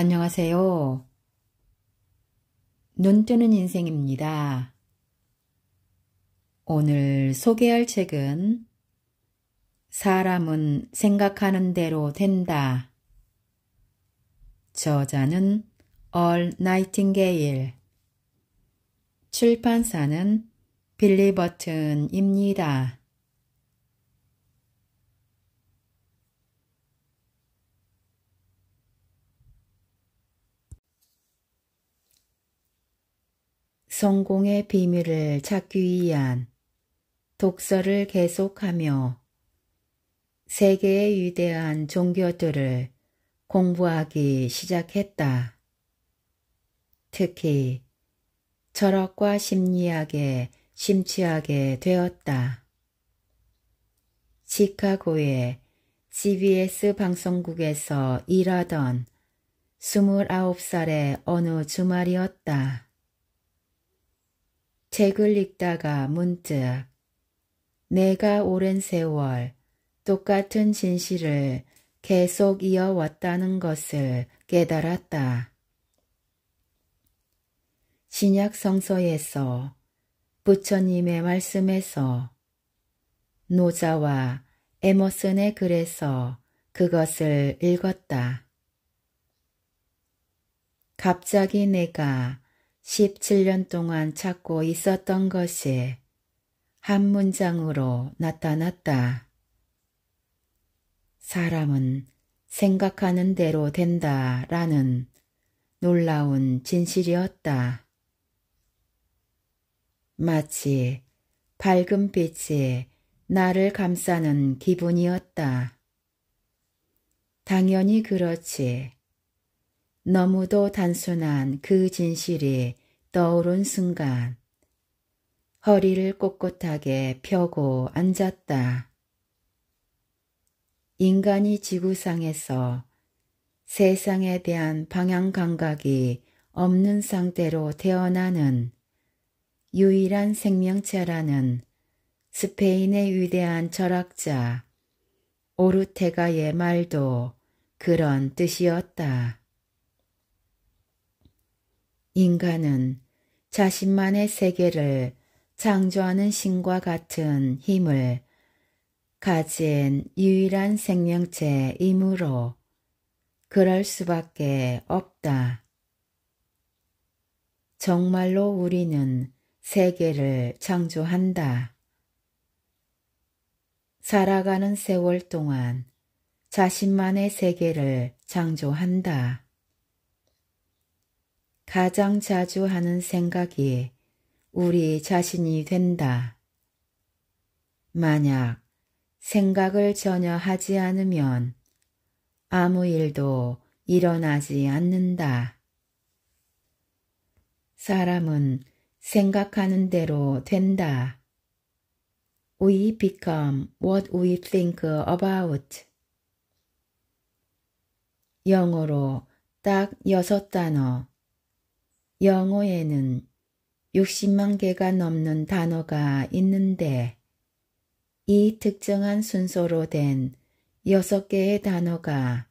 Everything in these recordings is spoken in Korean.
안녕하세요. 눈뜨는 인생입니다. 오늘 소개할 책은 사람은 생각하는 대로 된다. 저자는 얼 나이팅게일, 출판사는 빌리버튼입니다. 성공의 비밀을 찾기 위한 독서를 계속하며 세계의 위대한 종교들을 공부하기 시작했다. 특히 철학과 심리학에 심취하게 되었다. 시카고의 CBS 방송국에서 일하던 29살의 어느 주말이었다. 책을 읽다가 문득 내가 오랜 세월 똑같은 진실을 계속 이어왔다는 것을 깨달았다. 신약 성서에서 부처님의 말씀에서 노자와 에머슨의 글에서 그것을 읽었다. 갑자기 내가 17년 동안 찾고 있었던 것이 한 문장으로 나타났다. 사람은 생각하는 대로 된다라는 놀라운 진실이었다. 마치 밝은 빛이 나를 감싸는 기분이었다. 당연히 그렇지. 너무도 단순한 그 진실이 떠오른 순간 허리를 꼿꼿하게 펴고 앉았다. 인간이 지구상에서 세상에 대한 방향 감각이 없는 상태로 태어나는 유일한 생명체라는 스페인의 위대한 철학자 오르테가의 말도 그런 뜻이었다. 인간은 자신만의 세계를 창조하는 신과 같은 힘을 가진 유일한 생명체이므로 그럴 수밖에 없다. 정말로 우리는 세계를 창조한다. 살아가는 세월 동안 자신만의 세계를 창조한다. 가장 자주 하는 생각이 우리 자신이 된다. 만약 생각을 전혀 하지 않으면 아무 일도 일어나지 않는다. 사람은 생각하는 대로 된다. We become what we think about. 영어로 딱 6단어. 영어에는 60만 개가 넘는 단어가 있는데 이 특정한 순서로 된 6개의 단어가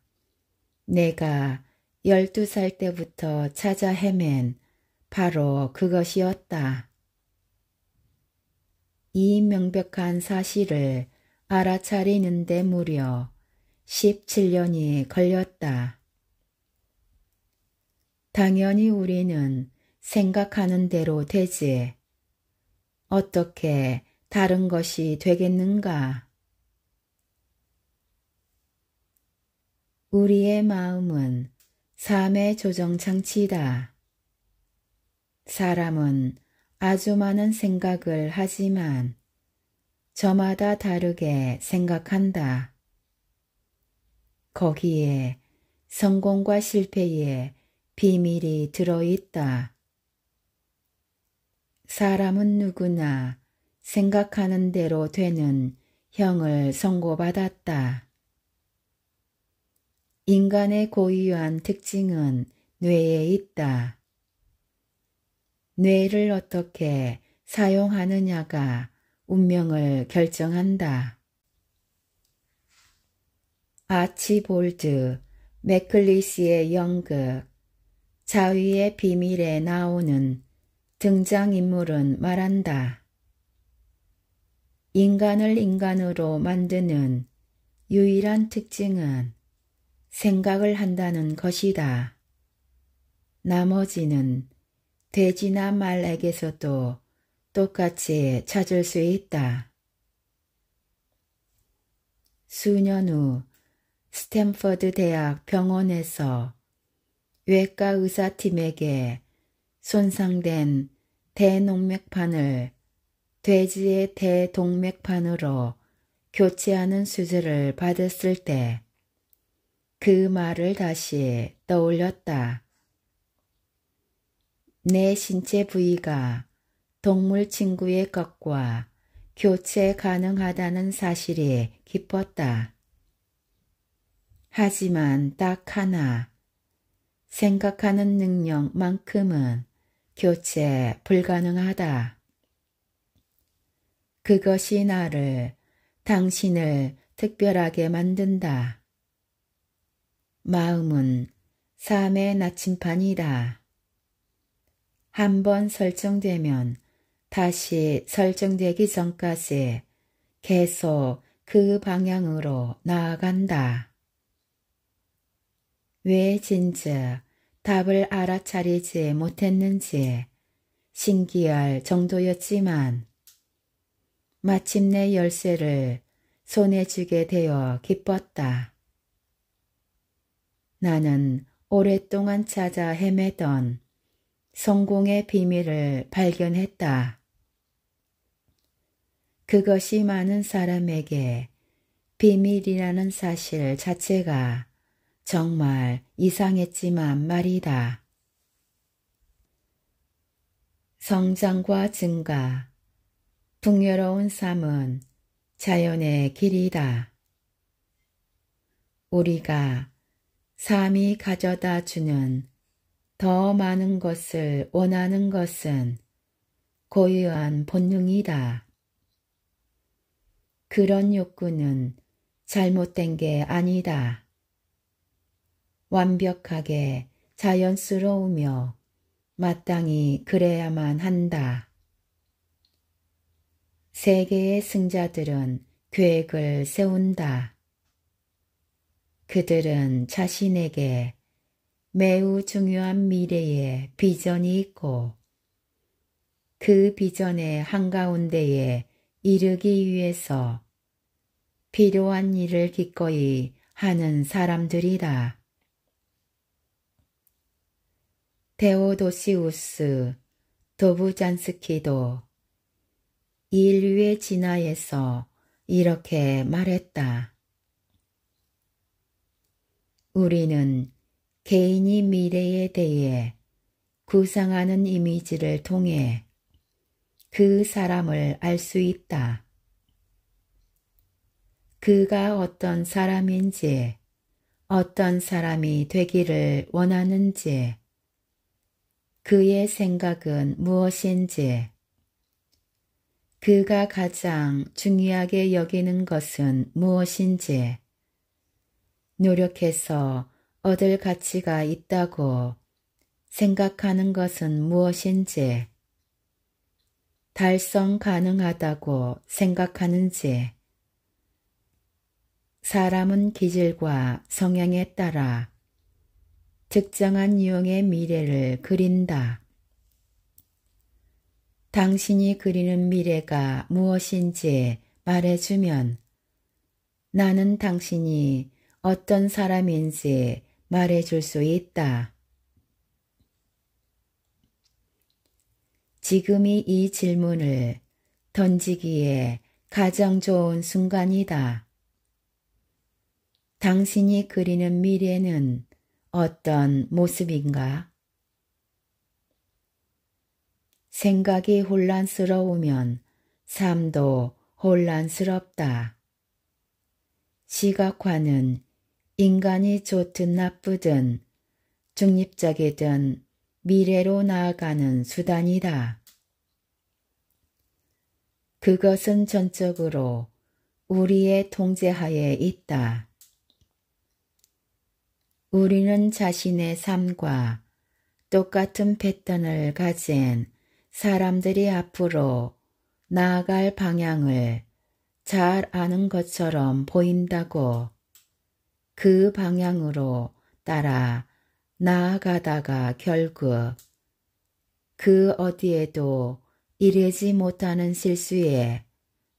내가 12살 때부터 찾아 헤맨 바로 그것이었다. 이 명백한 사실을 알아차리는데 무려 17년이 걸렸다. 당연히 우리는 생각하는 대로 되지. 어떻게 다른 것이 되겠는가? 우리의 마음은 삶의 조정장치다. 사람은 아주 많은 생각을 하지만 저마다 다르게 생각한다. 거기에 성공과 실패의 비밀이 들어있다. 사람은 누구나 생각하는 대로 되는 형을 선고받았다. 인간의 고유한 특징은 뇌에 있다. 뇌를 어떻게 사용하느냐가 운명을 결정한다. 아치볼드 맥클리시의 연극 자위의 비밀에 나오는 등장인물은 말한다. 인간을 인간으로 만드는 유일한 특징은 생각을 한다는 것이다. 나머지는 돼지나 말에게서도 똑같이 찾을 수 있다. 수년 후 스탠퍼드 대학 병원에서 외과 의사팀에게 손상된 대동맥판을 돼지의 대동맥판으로 교체하는 수술을 받았을 때 그 말을 다시 떠올렸다. 내 신체 부위가 동물 친구의 것과 교체 가능하다는 사실이 기뻤다. 하지만 딱 하나, 생각하는 능력만큼은 교체 불가능하다. 그것이 나를, 당신을 특별하게 만든다. 마음은 삶의 나침판이다. 한번 설정되면 다시 설정되기 전까지 계속 그 방향으로 나아간다. 왜 진즉 답을 알아차리지 못했는지 신기할 정도였지만 마침내 열쇠를 손에 쥐게 되어 기뻤다. 나는 오랫동안 찾아 헤매던 성공의 비밀을 발견했다. 그것이 많은 사람에게 비밀이라는 사실 자체가 정말 이상했지만 말이다. 성장과 증가, 풍요로운 삶은 자연의 길이다. 우리가 삶이 가져다 주는 더 많은 것을 원하는 것은 고유한 본능이다. 그런 욕구는 잘못된 게 아니다. 완벽하게 자연스러우며 마땅히 그래야만 한다. 세계의 승자들은 계획을 세운다. 그들은 자신에게 매우 중요한 미래의 비전이 있고 그 비전의 한가운데에 이르기 위해서 필요한 일을 기꺼이 하는 사람들이다. 테오도시우스 도부잔스키도 인류의 진화에서 이렇게 말했다. 우리는 개인이 미래에 대해 구상하는 이미지를 통해 그 사람을 알 수 있다. 그가 어떤 사람인지, 어떤 사람이 되기를 원하는지, 그의 생각은 무엇인지, 그가 가장 중요하게 여기는 것은 무엇인지, 노력해서 얻을 가치가 있다고 생각하는 것은 무엇인지, 달성 가능하다고 생각하는지, 사람은 기질과 성향에 따라 특정한 유형의 미래를 그린다. 당신이 그리는 미래가 무엇인지 말해주면 나는 당신이 어떤 사람인지 말해줄 수 있다. 지금이 이 질문을 던지기에 가장 좋은 순간이다. 당신이 그리는 미래는 어떤 모습인가? 생각이 혼란스러우면 삶도 혼란스럽다. 시각화는 인간이 좋든 나쁘든 중립적이든 미래로 나아가는 수단이다. 그것은 전적으로 우리의 통제하에 있다. 우리는 자신의 삶과 똑같은 패턴을 가진 사람들이 앞으로 나아갈 방향을 잘 아는 것처럼 보인다고 그 방향으로 따라 나아가다가 결국 그 어디에도 이르지 못하는 실수에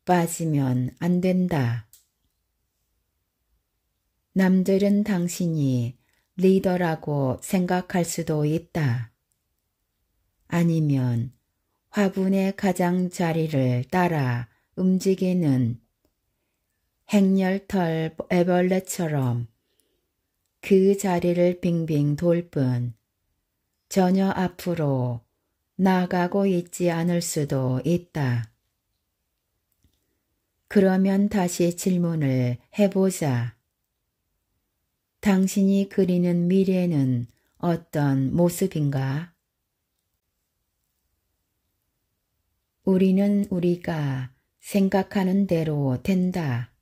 빠지면 안 된다. 남들은 당신이 리더라고 생각할 수도 있다. 아니면 화분의 가장자리를 따라 움직이는 행렬털 애벌레처럼 그 자리를 빙빙 돌 뿐 전혀 앞으로 나가고 있지 않을 수도 있다. 그러면 다시 질문을 해보자. 당신이 그리는 미래는 어떤 모습인가? 우리는 우리가 생각하는 대로 된다.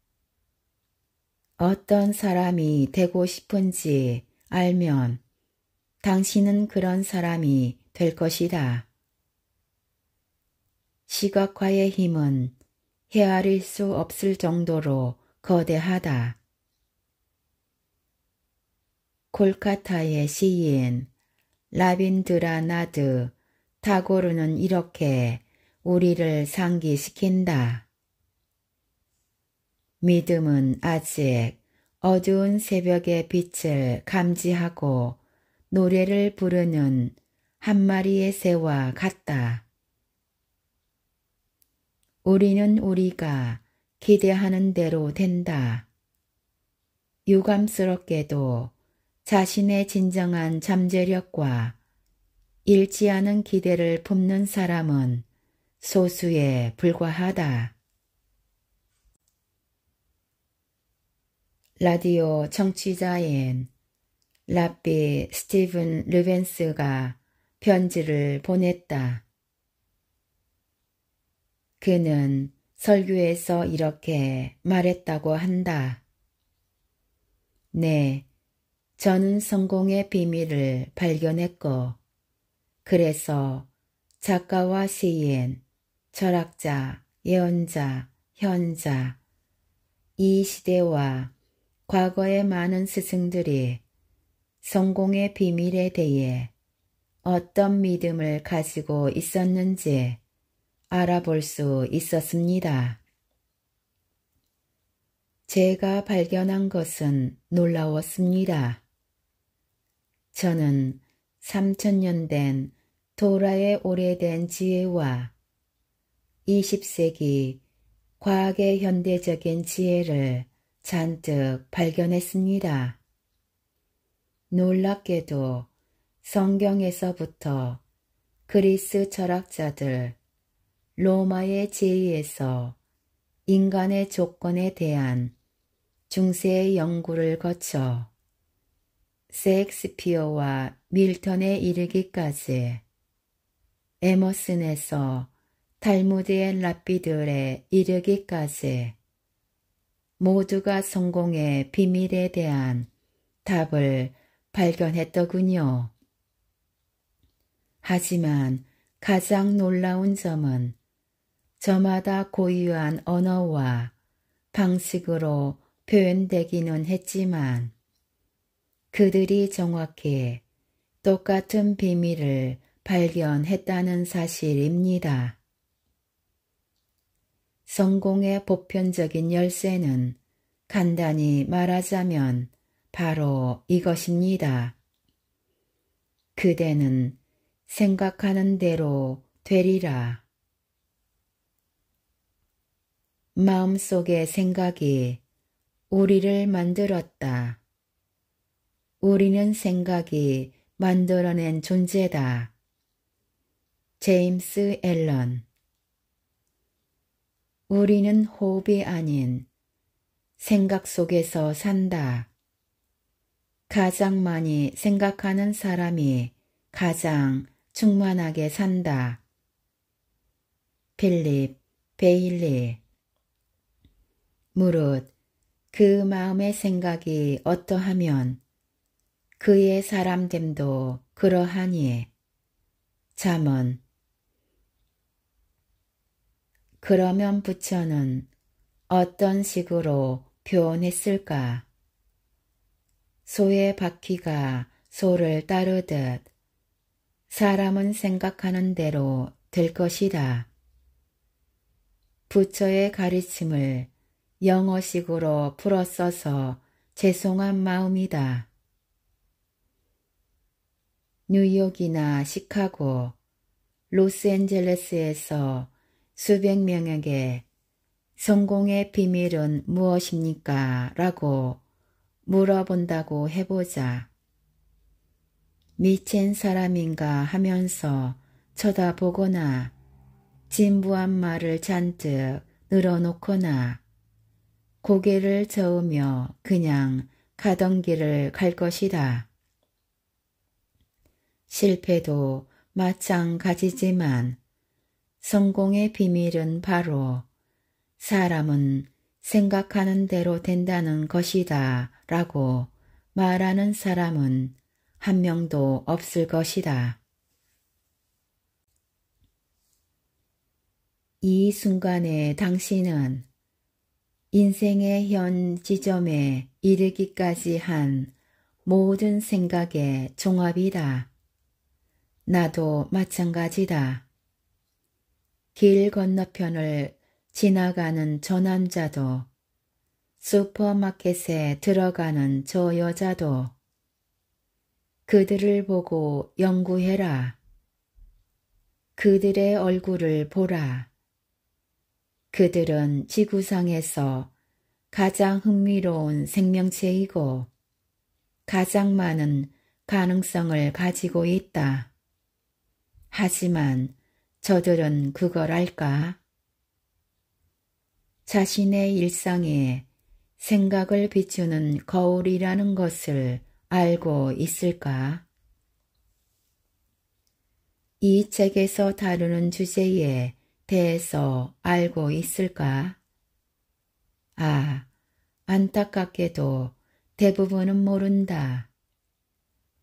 어떤 사람이 되고 싶은지 알면 당신은 그런 사람이 될 것이다. 시각화의 힘은 헤아릴 수 없을 정도로 거대하다. 콜카타의 시인 라빈드라나드 타고르는 이렇게 우리를 상기시킨다. 믿음은 아직 어두운 새벽의 빛을 감지하고 노래를 부르는 한 마리의 새와 같다. 우리는 우리가 기대하는 대로 된다. 유감스럽게도 자신의 진정한 잠재력과 잃지 않은 기대를 품는 사람은 소수에 불과하다. 라디오 청취자인 랍비 스티븐 르벤스가 편지를 보냈다. 그는 설교에서 이렇게 말했다고 한다. 네, 저는 성공의 비밀을 발견했고, 그래서 작가와 시인, 철학자, 예언자, 현자, 이 시대와 과거의 많은 스승들이 성공의 비밀에 대해 어떤 믿음을 가지고 있었는지 알아볼 수 있었습니다. 제가 발견한 것은 놀라웠습니다. 저는 3000년 된 토라의 오래된 지혜와 20세기 과학의 현대적인 지혜를 잔뜩 발견했습니다. 놀랍게도 성경에서부터 그리스 철학자들, 로마의 제의에서 인간의 조건에 대한 중세의 연구를 거쳐 셰익스피어와 밀턴에 이르기까지 에머슨에서 탈무드의 랍비들에 이르기까지 모두가 성공의 비밀에 대한 답을 발견했더군요. 하지만 가장 놀라운 점은 저마다 고유한 언어와 방식으로 표현되기는 했지만 그들이 정확히 똑같은 비밀을 발견했다는 사실입니다. 성공의 보편적인 열쇠는 간단히 말하자면 바로 이것입니다. 그대는 생각하는 대로 되리라. 마음속의 생각이 우리를 만들었다. 우리는 생각이 만들어낸 존재다. 제임스 앨런. 우리는 호흡이 아닌 생각 속에서 산다. 가장 많이 생각하는 사람이 가장 충만하게 산다. 필립 베일리. 무릇 그 마음의 생각이 어떠하면 그의 사람됨도 그러하니. 잠언. 그러면 부처는 어떤 식으로 표현했을까? 소의 바퀴가 소를 따르듯 사람은 생각하는 대로 될 것이다. 부처의 가르침을 영어식으로 풀어 써서 죄송한 마음이다. 뉴욕이나 시카고, 로스앤젤레스에서 수백 명에게 성공의 비밀은 무엇입니까? 라고 물어본다고 해보자. 미친 사람인가 하면서 쳐다보거나 진부한 말을 잔뜩 늘어놓거나 고개를 저으며 그냥 가던 길을 갈 것이다. 실패도 마찬가지지만 성공의 비밀은 바로 사람은 생각하는 대로 된다는 것이다 라고 말하는 사람은 한 명도 없을 것이다. 이 순간에 당신은 인생의 현 지점에 이르기까지 한 모든 생각의 종합이다. 나도 마찬가지다. 길 건너편을 지나가는 저 남자도, 슈퍼마켓에 들어가는 저 여자도 그들을 보고 연구해라. 그들의 얼굴을 보라. 그들은 지구상에서 가장 흥미로운 생명체이고 가장 많은 가능성을 가지고 있다. 하지만 저들은 그걸 알까? 자신의 일상에 생각을 비추는 거울이라는 것을 알고 있을까? 이 책에서 다루는 주제에 대해서 알고 있을까? 아, 안타깝게도 대부분은 모른다.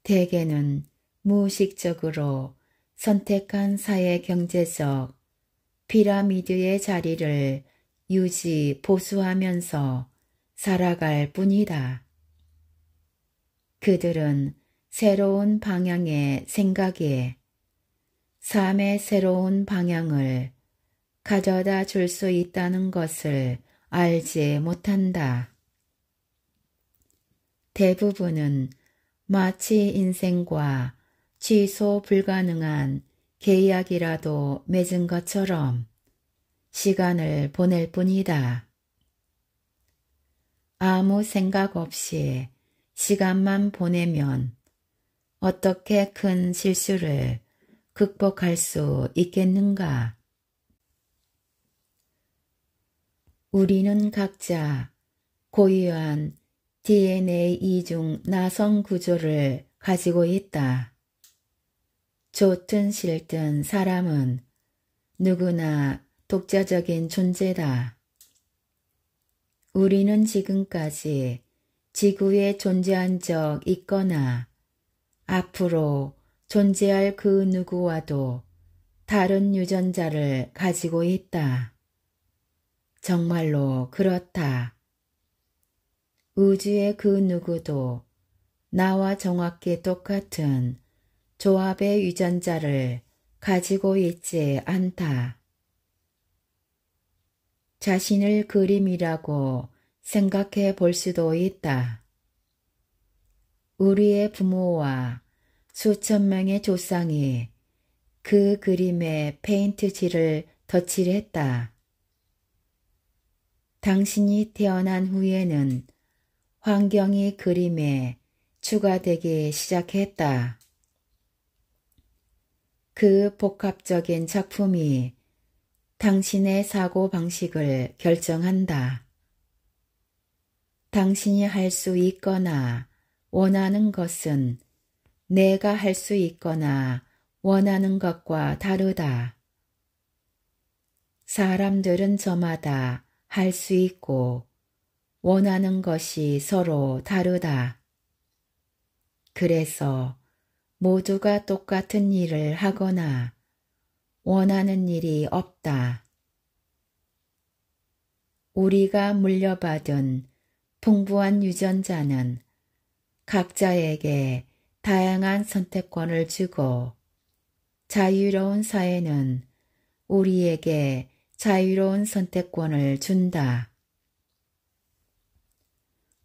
대개는 무의식적으로 선택한 사회 경제적 피라미드의 자리를 유지 보수하면서 살아갈 뿐이다. 그들은 새로운 방향의 생각에 삶의 새로운 방향을 가져다 줄 수 있다는 것을 알지 못한다. 대부분은 마치 인생과 취소 불가능한 계약이라도 맺은 것처럼 시간을 보낼 뿐이다. 아무 생각 없이 시간만 보내면 어떻게 큰 실수를 극복할 수 있겠는가? 우리는 각자 고유한 DNA 이중 나성 구조를 가지고 있다. 좋든 싫든 사람은 누구나 독자적인 존재다. 우리는 지금까지 지구에 존재한 적 있거나 앞으로 존재할 그 누구와도 다른 유전자를 가지고 있다. 정말로 그렇다. 우주의 그 누구도 나와 정확히 똑같은 조합의 유전자를 가지고 있지 않다. 자신을 그림이라고 생각해 볼 수도 있다. 우리의 부모와 수천 명의 조상이 그 그림에 페인트칠을 덧칠했다. 당신이 태어난 후에는 환경이 그림에 추가되기 시작했다. 그 복합적인 작품이 당신의 사고방식을 결정한다. 당신이 할 수 있거나 원하는 것은 내가 할 수 있거나 원하는 것과 다르다. 사람들은 저마다 할 수 있고 원하는 것이 서로 다르다. 그래서 모두가 똑같은 일을 하거나 원하는 일이 없다. 우리가 물려받은 풍부한 유전자는 각자에게 다양한 선택권을 주고 자유로운 사회는 우리에게 자유로운 선택권을 준다.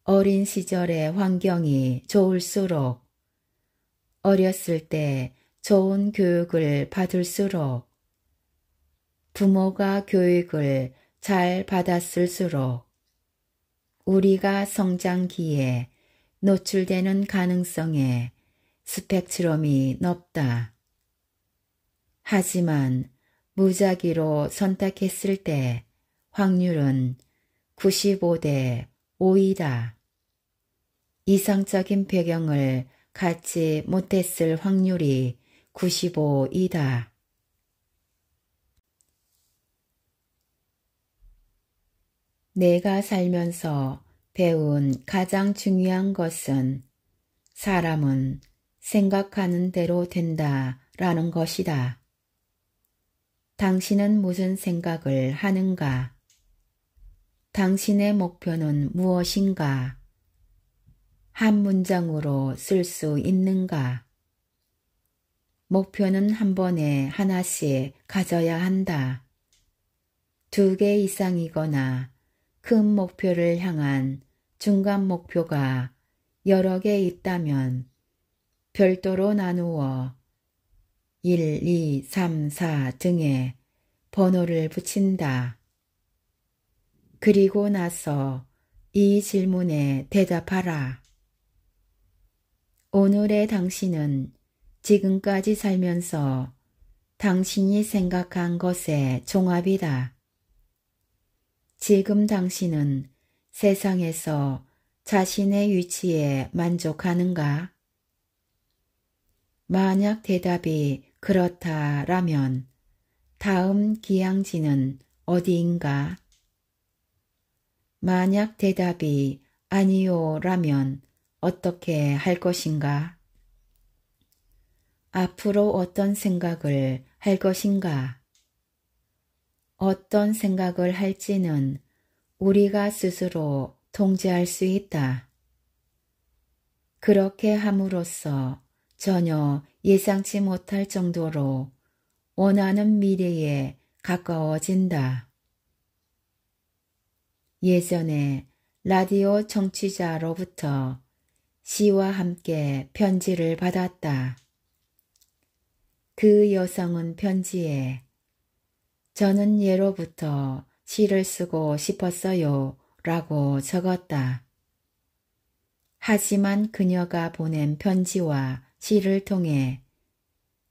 어린 시절의 환경이 좋을수록 어렸을 때 좋은 교육을 받을수록 부모가 교육을 잘 받았을수록 우리가 성장기에 노출되는 가능성의 스펙트럼이 높다. 하지만 무작위로 선택했을 때 확률은 95대 5이다. 이상적인 배경을 갖지 못했을 확률이 95이다. 내가 살면서 배운 가장 중요한 것은 사람은 생각하는 대로 된다라는 것이다. 당신은 무슨 생각을 하는가? 당신의 목표는 무엇인가? 한 문장으로 쓸 수 있는가? 목표는 한 번에 하나씩 가져야 한다. 2개 이상이거나 큰 목표를 향한 중간 목표가 여러 개 있다면 별도로 나누어 1, 2, 3, 4 등의 번호를 붙인다. 그리고 나서 이 질문에 대답하라. 오늘의 당신은 지금까지 살면서 당신이 생각한 것의 종합이다. 지금 당신은 세상에서 자신의 위치에 만족하는가? 만약 대답이 그렇다라면 다음 기항지는 어디인가? 만약 대답이 아니요라면 어떻게 할 것인가? 앞으로 어떤 생각을 할 것인가? 어떤 생각을 할지는 우리가 스스로 통제할 수 있다. 그렇게 함으로써 전혀 예상치 못할 정도로 원하는 미래에 가까워진다. 예전에 라디오 청취자로부터 시와 함께 편지를 받았다. 그 여성은 편지에 저는 예로부터 시를 쓰고 싶었어요 라고 적었다. 하지만 그녀가 보낸 편지와 시를 통해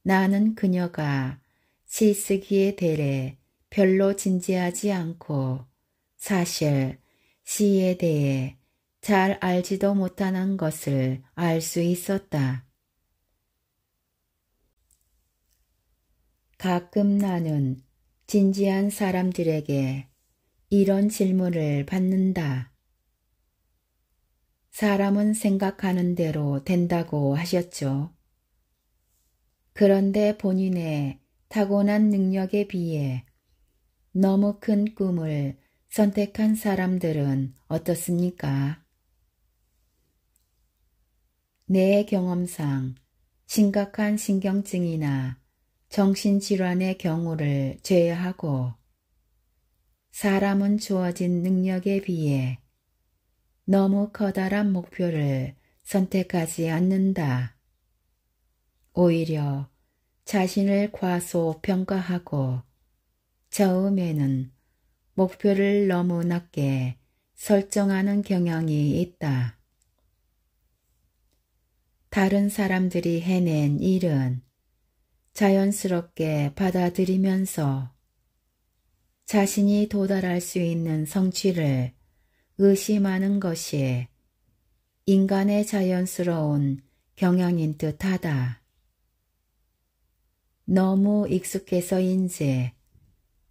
나는 그녀가 시 쓰기에 대해 별로 진지하지 않고 사실 시에 대해 잘 알지도 못하는 것을 알 수 있었다. 가끔 나는 진지한 사람들에게 이런 질문을 받는다. 사람은 생각하는 대로 된다고 하셨죠. 그런데 본인의 타고난 능력에 비해 너무 큰 꿈을 선택한 사람들은 어떻습니까? 내 경험상 심각한 신경증이나 정신질환의 경우를 제외하고 사람은 주어진 능력에 비해 너무 커다란 목표를 선택하지 않는다. 오히려 자신을 과소평가하고 처음에는 목표를 너무 낮게 설정하는 경향이 있다. 다른 사람들이 해낸 일은 자연스럽게 받아들이면서 자신이 도달할 수 있는 성취를 의심하는 것이 인간의 자연스러운 경향인 듯하다. 너무 익숙해서인지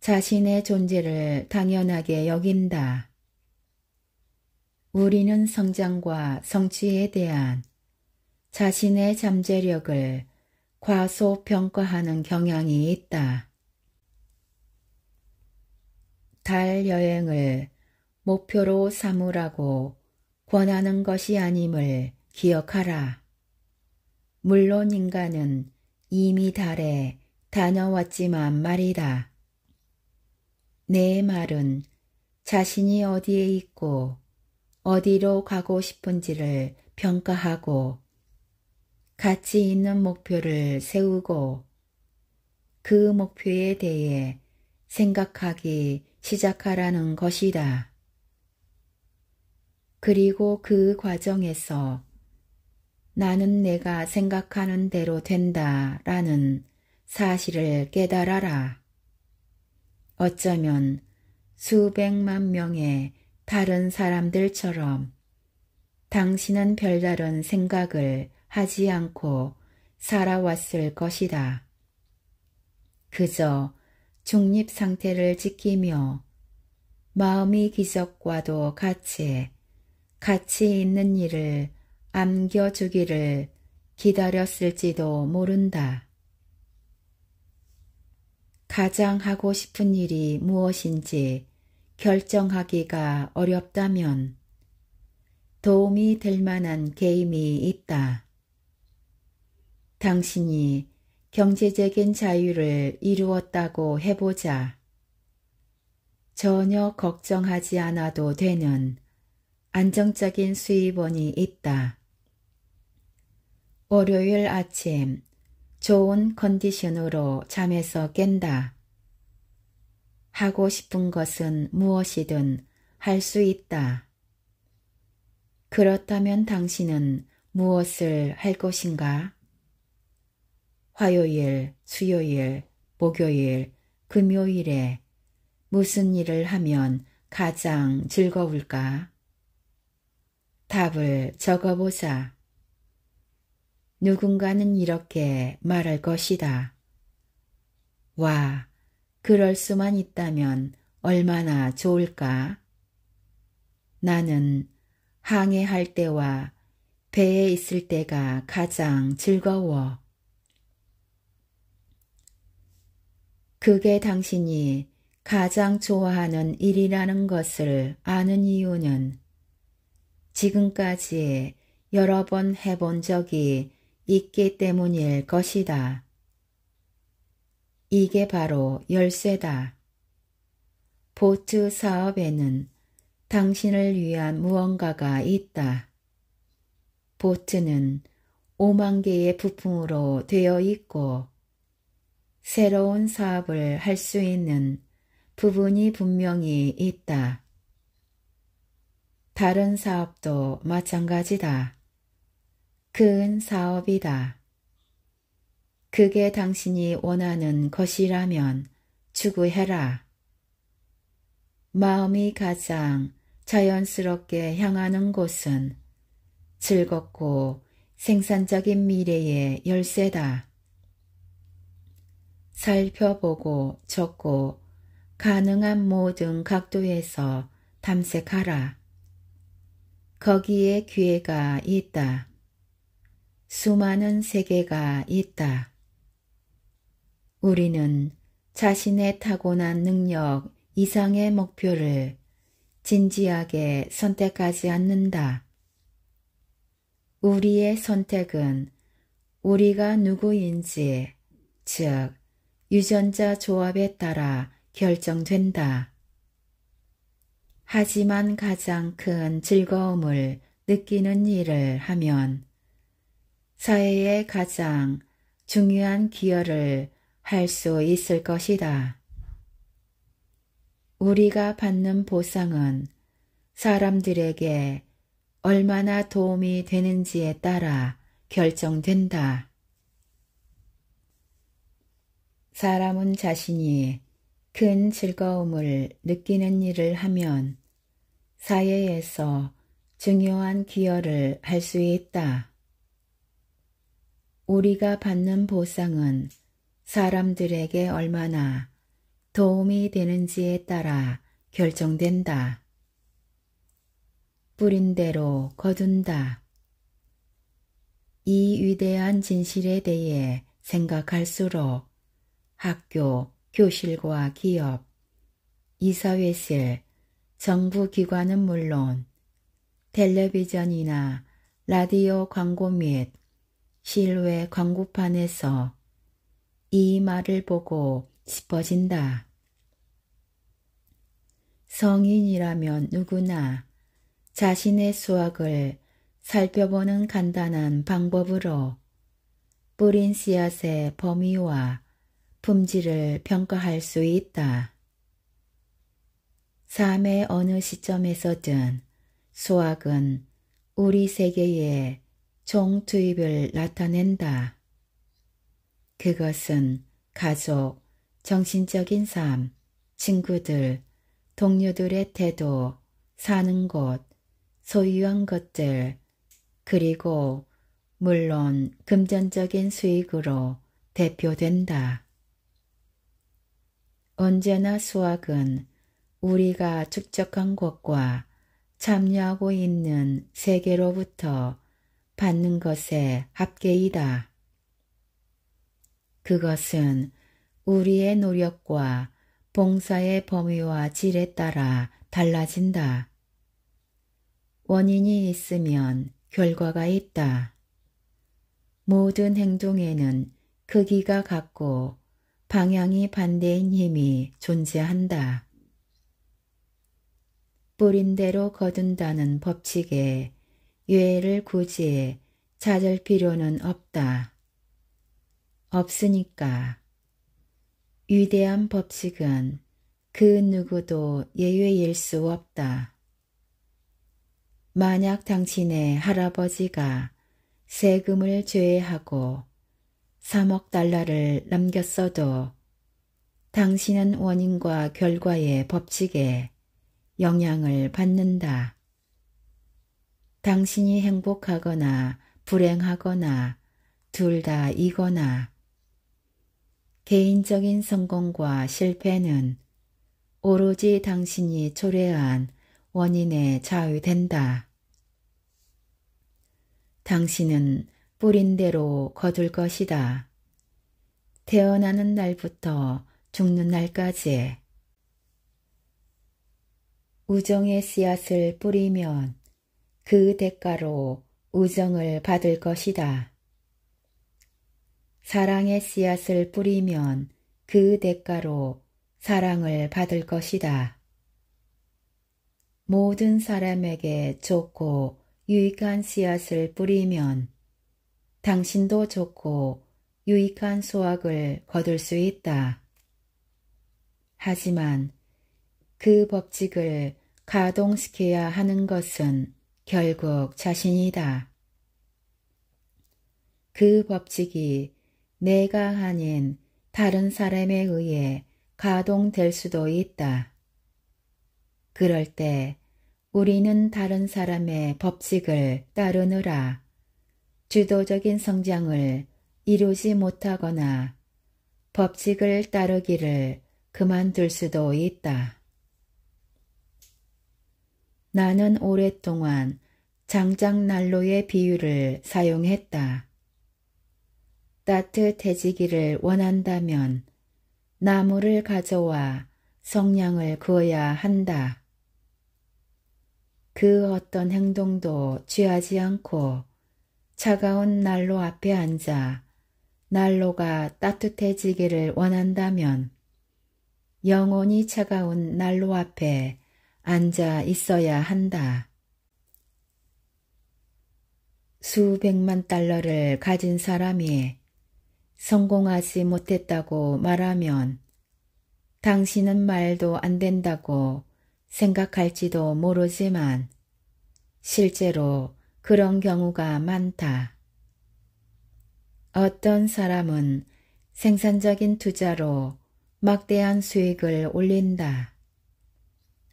자신의 존재를 당연하게 여긴다. 우리는 성장과 성취에 대한 자신의 잠재력을 과소평가하는 경향이 있다. 달 여행을 목표로 삼으라고 권하는 것이 아님을 기억하라. 물론 인간은 이미 달에 다녀왔지만 말이다. 내 말은 자신이 어디에 있고 어디로 가고 싶은지를 평가하고 가치 있는 목표를 세우고 그 목표에 대해 생각하기 시작하라는 것이다. 그리고 그 과정에서 나는 내가 생각하는 대로 된다 라는 사실을 깨달아라. 어쩌면 수백만 명의 다른 사람들처럼 당신은 별다른 생각을 하지 않고 살아왔을 것이다. 그저 중립 상태를 지키며 마음이 기적과도 같이 가치 있는 일을 안겨주기를 기다렸을지도 모른다. 가장 하고 싶은 일이 무엇인지 결정하기가 어렵다면 도움이 될 만한 게임이 있다. 당신이 경제적인 자유를 이루었다고 해보자. 전혀 걱정하지 않아도 되는 안정적인 수입원이 있다. 월요일 아침 좋은 컨디션으로 잠에서 깬다. 하고 싶은 것은 무엇이든 할 수 있다. 그렇다면 당신은 무엇을 할 것인가? 화요일, 수요일, 목요일, 금요일에 무슨 일을 하면 가장 즐거울까? 답을 적어보자. 누군가는 이렇게 말할 것이다. 와, 그럴 수만 있다면 얼마나 좋을까? 나는 항해할 때와 배에 있을 때가 가장 즐거워. 그게 당신이 가장 좋아하는 일이라는 것을 아는 이유는 지금까지 여러 번 해본 적이 있기 때문일 것이다. 이게 바로 열쇠다. 보트 사업에는 당신을 위한 무언가가 있다. 보트는 5만 개의 부품으로 되어 있고 새로운 사업을 할 수 있는 부분이 분명히 있다. 다른 사업도 마찬가지다. 큰 사업이다. 그게 당신이 원하는 것이라면 추구해라. 마음이 가장 자연스럽게 향하는 곳은 즐겁고 생산적인 미래의 열쇠다. 살펴보고 적고 가능한 모든 각도에서 탐색하라. 거기에 기회가 있다. 수많은 세계가 있다. 우리는 자신의 타고난 능력 이상의 목표를 진지하게 선택하지 않는다. 우리의 선택은 우리가 누구인지, 즉 유전자 조합에 따라 결정된다. 하지만 가장 큰 즐거움을 느끼는 일을 하면 사회에 가장 중요한 기여를 할 수 있을 것이다. 우리가 받는 보상은 사람들에게 얼마나 도움이 되는지에 따라 결정된다. 사람은 자신이 큰 즐거움을 느끼는 일을 하면 사회에서 중요한 기여를 할 수 있다. 우리가 받는 보상은 사람들에게 얼마나 도움이 되는지에 따라 결정된다. 뿌린 대로 거둔다. 이 위대한 진실에 대해 생각할수록 학교, 교실과 기업, 이사회실, 정부기관은 물론 텔레비전이나 라디오 광고 및 실외 광고판에서 이 말을 보고 싶어진다. 성인이라면 누구나 자신의 수확을 살펴보는 간단한 방법으로 뿌린 씨앗의 범위와 품질을 평가할 수 있다. 삶의 어느 시점에서든 수확은 우리 세계의 총 투입을 나타낸다. 그것은 가족, 정신적인 삶, 친구들, 동료들의 태도, 사는 곳, 소유한 것들, 그리고 물론 금전적인 수익으로 대표된다. 언제나 수확은 우리가 축적한 것과 참여하고 있는 세계로부터 받는 것의 합계이다. 그것은 우리의 노력과 봉사의 범위와 질에 따라 달라진다. 원인이 있으면 결과가 있다. 모든 행동에는 크기가 같고 방향이 반대인 힘이 존재한다. 뿌린 대로 거둔다는 법칙에 유해를 굳이 찾을 필요는 없다. 없으니까. 위대한 법칙은 그 누구도 예외일 수 없다. 만약 당신의 할아버지가 세금을 제외하고 3억 달러를 남겼어도 당신은 원인과 결과의 법칙에 영향을 받는다. 당신이 행복하거나 불행하거나 둘 다 이거나 개인적인 성공과 실패는 오로지 당신이 초래한 원인에 좌우된다. 당신은 뿌린 대로 거둘 것이다. 태어나는 날부터 죽는 날까지. 우정의 씨앗을 뿌리면 그 대가로 우정을 받을 것이다. 사랑의 씨앗을 뿌리면 그 대가로 사랑을 받을 것이다. 모든 사람에게 좋고 유익한 씨앗을 뿌리면 당신도 좋고 유익한 수확을 거둘 수 있다. 하지만 그 법칙을 가동시켜야 하는 것은 결국 자신이다. 그 법칙이 내가 아닌 다른 사람에 의해 가동될 수도 있다. 그럴 때 우리는 다른 사람의 법칙을 따르느라 주도적인 성장을 이루지 못하거나 법칙을 따르기를 그만둘 수도 있다. 나는 오랫동안 장작난로의 비유를 사용했다. 따뜻해지기를 원한다면 나무를 가져와 성냥을 그어야 한다. 그 어떤 행동도 취하지 않고 차가운 난로 앞에 앉아 난로가 따뜻해지기를 원한다면 영원히 차가운 난로 앞에 앉아 있어야 한다. 수백만 달러를 가진 사람이 성공하지 못했다고 말하면 당신은 말도 안 된다고 생각할지도 모르지만 실제로 그런 경우가 많다. 어떤 사람은 생산적인 투자로 막대한 수익을 올린다.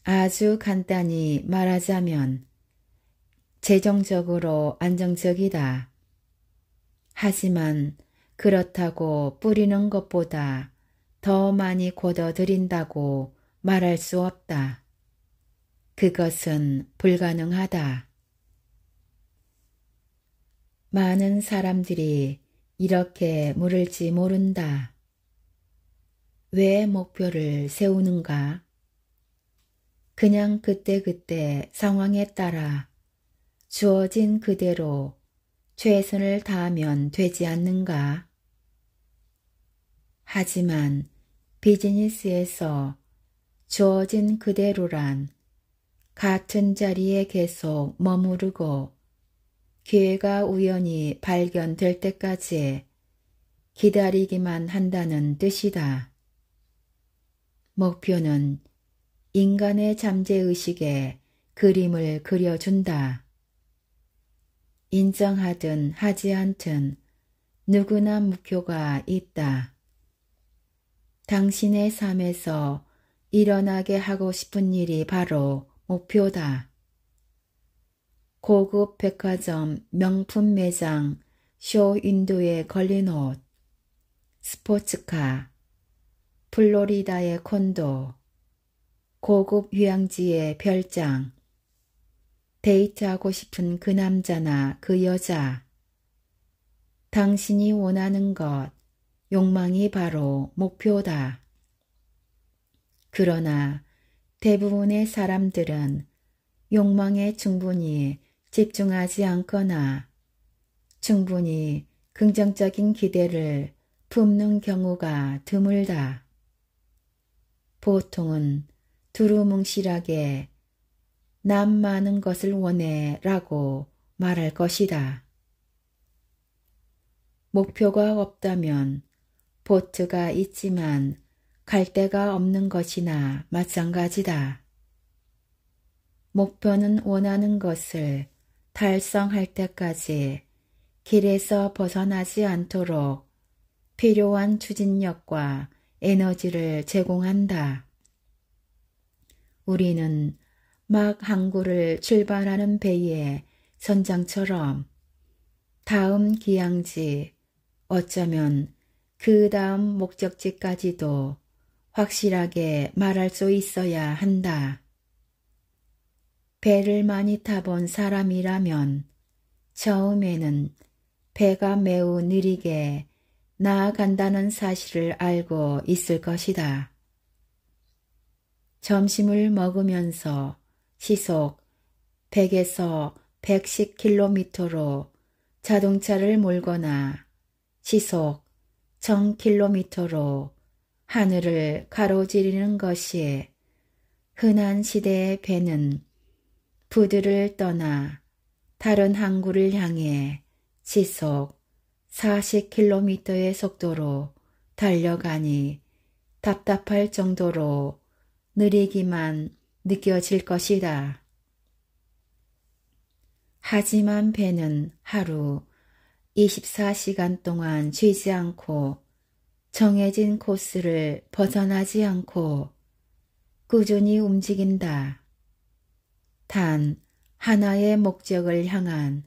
아주 간단히 말하자면 재정적으로 안정적이다. 하지만 그렇다고 뿌리는 것보다 더 많이 걷어들인다고 말할 수 없다. 그것은 불가능하다. 많은 사람들이 이렇게 물을지 모른다. 왜 목표를 세우는가? 그냥 그때그때 상황에 따라 주어진 그대로 최선을 다하면 되지 않는가? 하지만 비즈니스에서 주어진 그대로란 같은 자리에 계속 머무르고 기회가 우연히 발견될 때까지 기다리기만 한다는 뜻이다. 목표는 인간의 잠재의식에 그림을 그려준다. 인정하든 하지 않든 누구나 목표가 있다. 당신의 삶에서 일어나게 하고 싶은 일이 바로 목표다. 고급 백화점 명품 매장 쇼윈도에 걸린 옷, 스포츠카, 플로리다의 콘도, 고급 휴양지의 별장, 데이트하고 싶은 그 남자나 그 여자, 당신이 원하는 것, 욕망이 바로 목표다. 그러나 대부분의 사람들은 욕망에 충분히 집중하지 않거나 충분히 긍정적인 기대를 품는 경우가 드물다. 보통은 두루뭉실하게 남 많은 것을 원해 라고 말할 것이다. 목표가 없다면 보트가 있지만 갈 데가 없는 것이나 마찬가지다. 목표는 원하는 것을 달성할 때까지 길에서 벗어나지 않도록 필요한 추진력과 에너지를 제공한다. 우리는 막 항구를 출발하는 배의 선장처럼 다음 기항지, 어쩌면 그 다음 목적지까지도 확실하게 말할 수 있어야 한다. 배를 많이 타본 사람이라면 처음에는 배가 매우 느리게 나아간다는 사실을 알고 있을 것이다. 점심을 먹으면서 시속 100에서 110km로 자동차를 몰거나 시속 1000km로 하늘을 가로지르는 것이 흔한 시대의 배는 부두를 떠나 다른 항구를 향해 시속 40km의 속도로 달려가니 답답할 정도로 느리기만 느껴질 것이다. 하지만 배는 하루 24시간 동안 쉬지 않고 정해진 코스를 벗어나지 않고 꾸준히 움직인다. 단 하나의 목적을 향한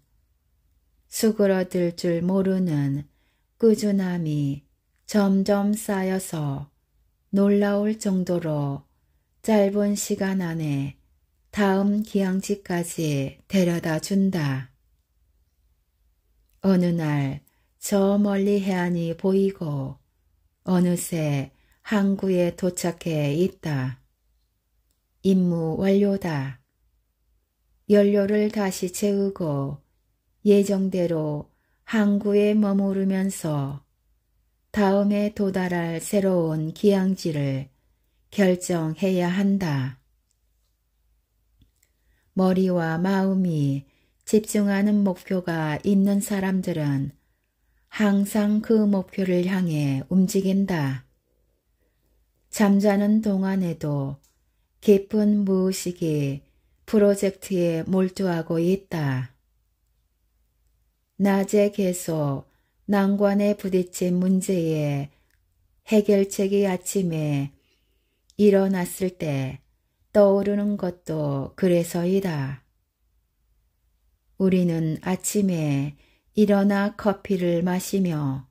수그러들 줄 모르는 꾸준함이 점점 쌓여서 놀라울 정도로 짧은 시간 안에 다음 기항지까지 데려다 준다. 어느 날 저 멀리 해안이 보이고 어느새 항구에 도착해 있다. 임무 완료다. 연료를 다시 채우고 예정대로 항구에 머무르면서 다음에 도달할 새로운 기항지를 결정해야 한다. 머리와 마음이 집중하는 목표가 있는 사람들은 항상 그 목표를 향해 움직인다. 잠자는 동안에도 깊은 무의식이 프로젝트에 몰두하고 있다. 낮에 계속 난관에 부딪힌 문제의 해결책이 아침에 일어났을 때 떠오르는 것도 그래서이다. 우리는 아침에 일어나 커피를 마시며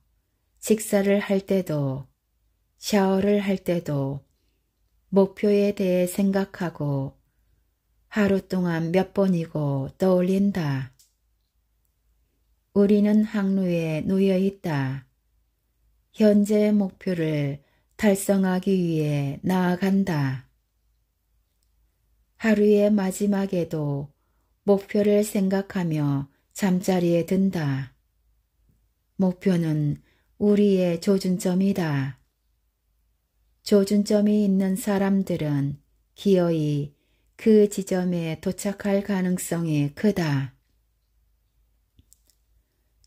식사를 할 때도 샤워를 할 때도 목표에 대해 생각하고 하루 동안 몇 번이고 떠올린다. 우리는 항로에 놓여 있다. 현재의 목표를 달성하기 위해 나아간다. 하루의 마지막에도 목표를 생각하며 잠자리에 든다. 목표는 우리의 조준점이다. 조준점이 있는 사람들은 기어이 그 지점에 도착할 가능성이 크다.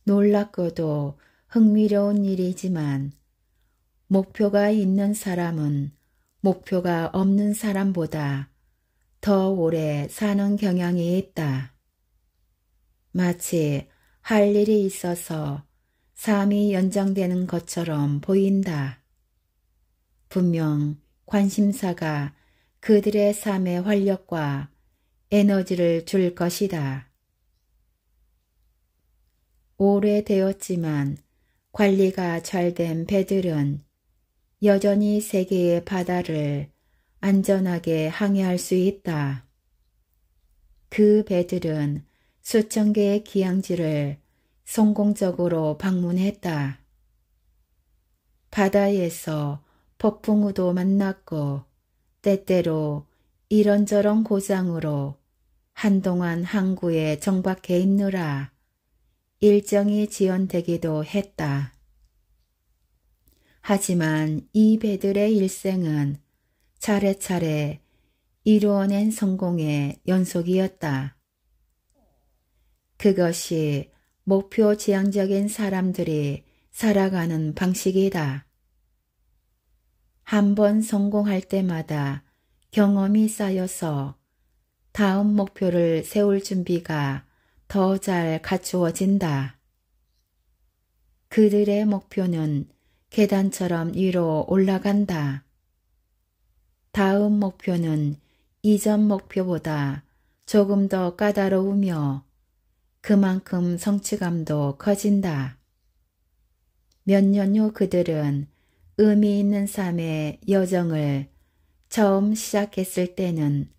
놀랍고도 흥미로운 일이지만 목표가 있는 사람은 목표가 없는 사람보다 더 오래 사는 경향이 있다. 마치 할 일이 있어서 삶이 연장되는 것처럼 보인다. 분명 관심사가 그들의 삶의 활력과 에너지를 줄 것이다. 오래되었지만 관리가 잘된 배들은 여전히 세계의 바다를 안전하게 항해할 수 있다. 그 배들은 수천 개의 기항지를 성공적으로 방문했다. 바다에서 폭풍우도 만났고 때때로 이런저런 고장으로 한동안 항구에 정박해 있느라 일정이 지연되기도 했다. 하지만 이 배들의 일생은 차례차례 이루어낸 성공의 연속이었다. 그것이 목표 지향적인 사람들이 살아가는 방식이다. 한 번 성공할 때마다 경험이 쌓여서 다음 목표를 세울 준비가 더 잘 갖추어진다. 그들의 목표는 계단처럼 위로 올라간다. 다음 목표는 이전 목표보다 조금 더 까다로우며 그만큼 성취감도 커진다. 몇 년 후 그들은 의미 있는 삶의 여정을 처음 시작했을 때는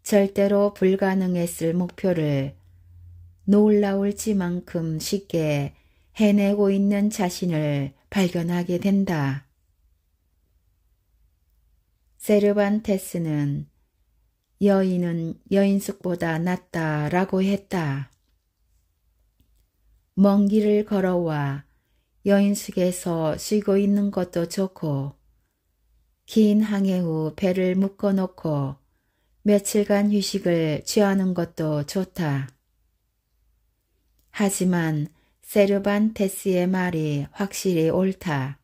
절대로 불가능했을 목표를 놀라울지만큼 쉽게 해내고 있는 자신을 발견하게 된다. 세르반테스는 여인은 여인숙보다 낫다라고 했다. 먼 길을 걸어와 여인숙에서 쉬고 있는 것도 좋고 긴 항해 후 배를 묶어놓고 며칠간 휴식을 취하는 것도 좋다. 하지만 세르반테스의 말이 확실히 옳다.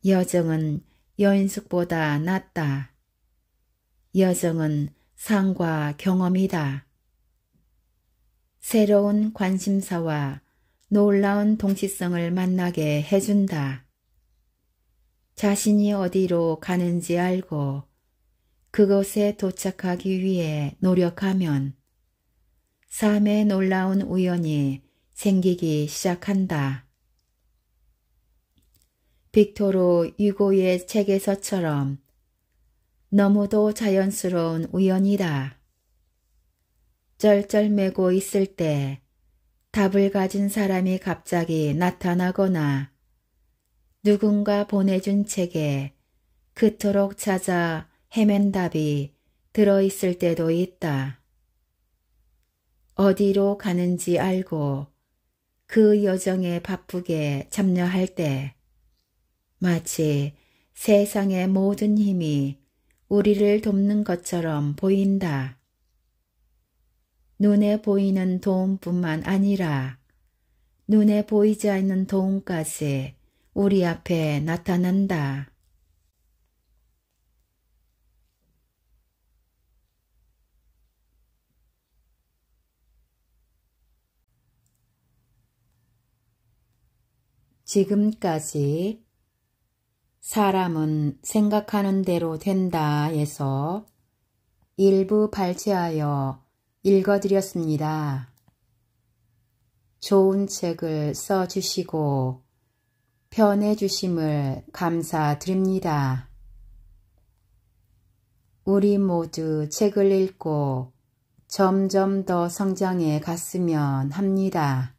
여정은 여인숙보다 낫다. 여정은 삶과 경험이다. 새로운 관심사와 놀라운 동시성을 만나게 해준다. 자신이 어디로 가는지 알고 그곳에 도착하기 위해 노력하면 삶의 놀라운 우연이 생기기 시작한다. 빅토르 유고의 책에서처럼 너무도 자연스러운 우연이다. 쩔쩔매고 있을 때 답을 가진 사람이 갑자기 나타나거나 누군가 보내준 책에 그토록 찾아 헤맨 답이 들어있을 때도 있다. 어디로 가는지 알고 그 여정에 바쁘게 참여할 때 마치 세상의 모든 힘이 우리를 돕는 것처럼 보인다. 눈에 보이는 도움뿐만 아니라 눈에 보이지 않는 도움까지 우리 앞에 나타난다. 지금까지 사람은 생각하는 대로 된다에서 일부 발췌하여 읽어드렸습니다. 좋은 책을 써주시고 편해주심을 감사드립니다. 우리 모두 책을 읽고 점점 더 성장해 갔으면 합니다.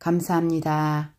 감사합니다.